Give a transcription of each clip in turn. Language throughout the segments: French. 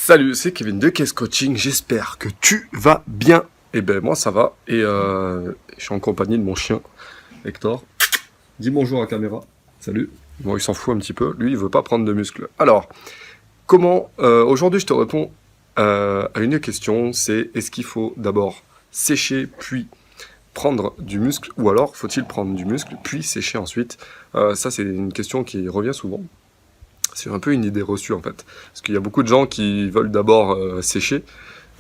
Salut, c'est Kevin de Case Coaching, j'espère que tu vas bien. Et ben moi ça va, et je suis en compagnie de mon chien, Hector. Dis bonjour à la caméra. Salut. Bon, il s'en fout un petit peu, lui il veut pas prendre de muscles. Alors, aujourd'hui je te réponds à une question, c'est est-ce qu'il faut d'abord sécher puis prendre du muscle, ou alors faut-il prendre du muscle puis sécher ensuite? Ça c'est une question qui revient souvent. C'est un peu une idée reçue en fait. Parce qu'il y a beaucoup de gens qui veulent d'abord sécher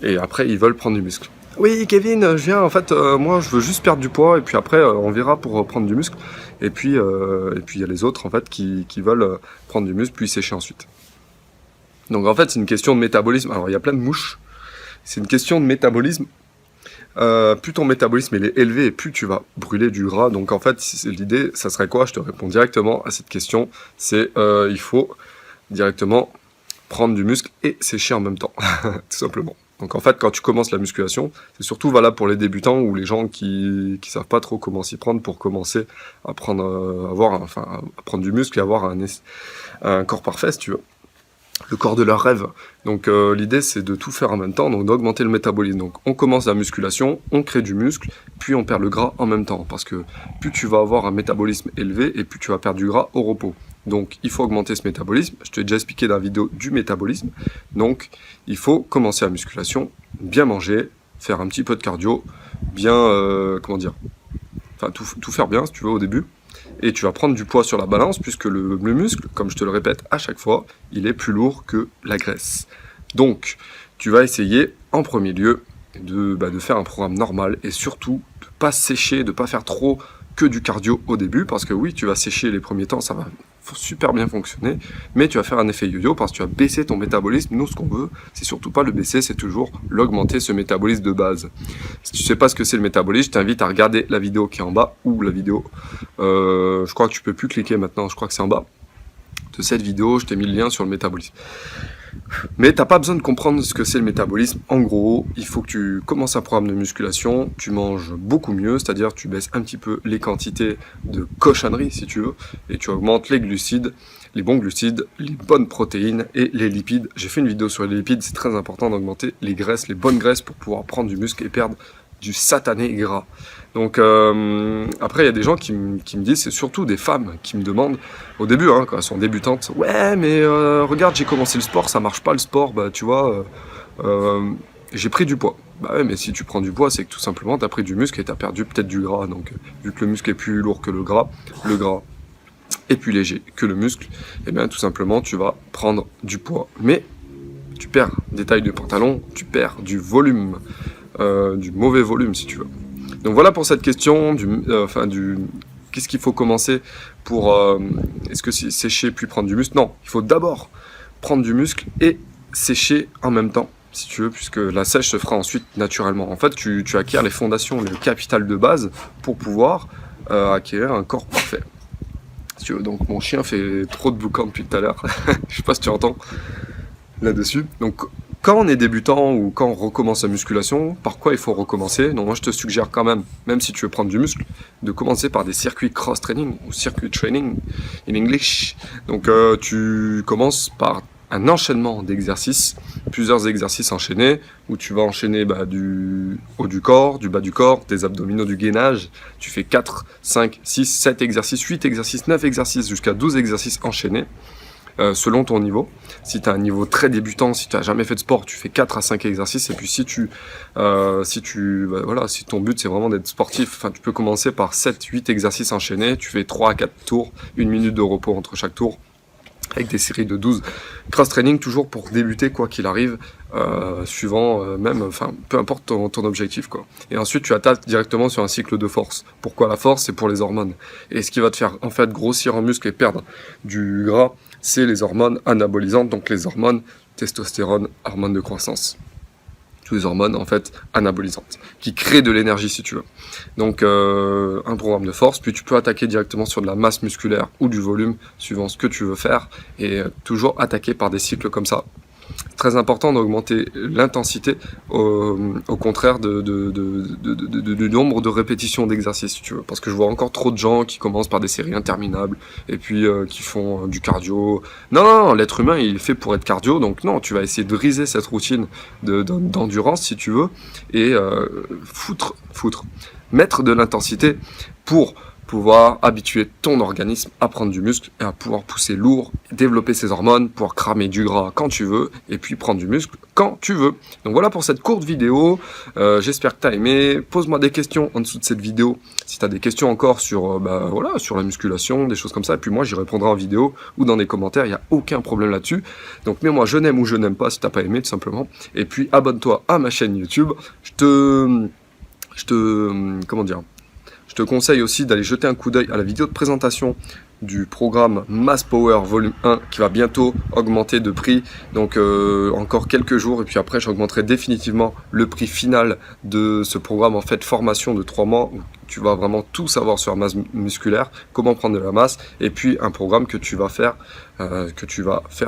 et après ils veulent prendre du muscle. Oui Kevin, je viens en fait, moi je veux juste perdre du poids et puis après on verra pour prendre du muscle. Et puis il y a les autres en fait qui veulent prendre du muscle puis sécher ensuite. Donc en fait c'est une question de métabolisme. Alors il y a plein de mouches. C'est une question de métabolisme. Plus ton métabolisme il est élevé et plus tu vas brûler du gras. Donc en fait l'idée ça serait quoi? Je te réponds directement à cette question. C'est il faut directement prendre du muscle et sécher en même temps, tout simplement. Donc en fait quand tu commences la musculation, c'est surtout valable pour les débutants ou les gens qui savent pas trop comment s'y prendre pour commencer à prendre, à prendre du muscle et avoir un corps parfait si tu veux. Le corps de leur rêve. Donc l'idée c'est de tout faire en même temps, donc d'augmenter le métabolisme. Donc on commence la musculation, on crée du muscle, puis on perd le gras en même temps. Parce que plus tu vas avoir un métabolisme élevé et plus tu vas perdre du gras au repos. Donc il faut augmenter ce métabolisme. Je t'ai déjà expliqué dans la vidéo du métabolisme. Donc il faut commencer la musculation, bien manger, faire un petit peu de cardio, bien, tout faire bien si tu veux au début. Et tu vas prendre du poids sur la balance puisque le muscle, comme je te le répète à chaque fois, il est plus lourd que la graisse. Donc, tu vas essayer en premier lieu de faire un programme normal et surtout de ne pas sécher, de ne pas faire trop que du cardio au début parce que oui, tu vas sécher les premiers temps, ça va super bien fonctionner, mais tu vas faire un effet yo-yo parce que tu vas baisser ton métabolisme. Nous, ce qu'on veut, c'est surtout pas le baisser, c'est toujours l'augmenter, ce métabolisme de base. Si tu sais pas ce que c'est le métabolisme, je t'invite à regarder la vidéo qui est en bas ou la vidéo, je crois que tu peux plus cliquer maintenant, je crois que c'est en bas de cette vidéo, je t'ai mis le lien sur le métabolisme. Mais t'as pas besoin de comprendre ce que c'est le métabolisme. En gros, il faut que tu commences un programme de musculation, tu manges beaucoup mieux, c'est-à-dire tu baisses un petit peu les quantités de cochonneries si tu veux, et tu augmentes les glucides, les bons glucides, les bonnes protéines et les lipides. J'ai fait une vidéo sur les lipides, c'est très important d'augmenter les graisses, les bonnes graisses pour pouvoir prendre du muscle et perdre du satané gras. Donc après il y a des gens qui me disent, c'est surtout des femmes qui me demandent au début quand elles sont débutantes, ouais mais regarde j'ai commencé le sport, ça marche pas le sport, bah tu vois j'ai pris du poids. Bah ouais mais si tu prends du poids c'est que tout simplement tu as pris du muscle et tu as perdu peut-être du gras. Donc vu que le muscle est plus lourd que le gras est plus léger que le muscle, et bien tout simplement tu vas prendre du poids. Mais tu perds des tailles de pantalon, tu perds du volume, du mauvais volume si tu veux. Donc voilà pour cette question qu'est-ce qu'il faut commencer pour est-ce que c'est sécher puis prendre du muscle? Non, il faut d'abord prendre du muscle et sécher en même temps si tu veux, puisque la sèche se fera ensuite naturellement. En fait, tu acquiers les fondations, le capital de base pour pouvoir acquérir un corps parfait. Si tu veux. Donc mon chien fait trop de boucan depuis tout à l'heure. Je sais pas si tu entends là-dessus. Donc quand on est débutant ou quand on recommence la musculation, par quoi il faut recommencer? Donc moi je te suggère quand même si tu veux prendre du muscle, de commencer par des circuits cross-training ou circuit training in English. Donc tu commences par un enchaînement d'exercices, plusieurs exercices enchaînés, où tu vas enchaîner du haut du corps, du bas du corps, des abdominaux, du gainage. Tu fais 4, 5, 6, 7 exercices, 8 exercices, 9 exercices, jusqu'à 12 exercices enchaînés. Selon ton niveau. Si tu as un niveau très débutant, si tu n'as jamais fait de sport, tu fais 4 à 5 exercices. Et puis si ton but c'est vraiment d'être sportif, tu peux commencer par 7-8 exercices enchaînés, tu fais 3 à 4 tours, 1 minute de repos entre chaque tour, avec des séries de 12. Cross-training toujours pour débuter quoi qu'il arrive, suivant peu importe ton objectif quoi. Et ensuite tu attaques directement sur un cycle de force. Pourquoi la force? C'est pour les hormones. Et ce qui va te faire en fait grossir en muscle et perdre du gras, c'est les hormones anabolisantes, donc les hormones testostérone, hormones de croissance. Toutes les hormones en fait anabolisantes, qui créent de l'énergie si tu veux. Donc un programme de force, puis tu peux attaquer directement sur de la masse musculaire ou du volume, suivant ce que tu veux faire, et toujours attaquer par des cycles comme ça. très important d'augmenter l'intensité au contraire du nombre de répétitions d'exercices, si tu veux. Parce que je vois encore trop de gens qui commencent par des séries interminables et puis qui font du cardio. Non, l'être humain, il est fait pour être cardio, donc non, tu vas essayer de briser cette routine d'endurance, si tu veux, et mettre de l'intensité pour pouvoir habituer ton organisme à prendre du muscle et à pouvoir pousser lourd, développer ses hormones, pouvoir cramer du gras quand tu veux et puis prendre du muscle quand tu veux. Donc voilà pour cette courte vidéo, j'espère que tu as aimé. Pose-moi des questions en dessous de cette vidéo si tu as des questions encore sur, sur la musculation, des choses comme ça, et puis moi j'y répondrai en vidéo ou dans les commentaires, il n'y a aucun problème là-dessus. Donc mets-moi je n'aime ou je n'aime pas si tu n'as pas aimé tout simplement, et puis abonne-toi à ma chaîne YouTube. Je te conseille aussi d'aller jeter un coup d'œil à la vidéo de présentation du programme Mass Power Volume 1 qui va bientôt augmenter de prix, donc encore quelques jours, et puis après j'augmenterai définitivement le prix final de ce programme, en fait formation de 3 mois où tu vas vraiment tout savoir sur la masse musculaire, comment prendre de la masse, et puis un programme que tu vas faire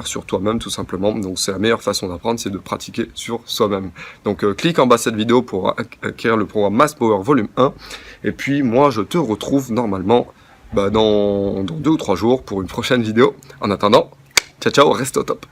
sur toi-même tout simplement. Donc c'est la meilleure façon d'apprendre, c'est de pratiquer sur soi-même. Donc clique en bas de cette vidéo pour acquérir le programme Mass Power Volume 1, et puis moi je te retrouve normalement dans 2 ou 3 jours pour une prochaine vidéo. En attendant, ciao, reste au top.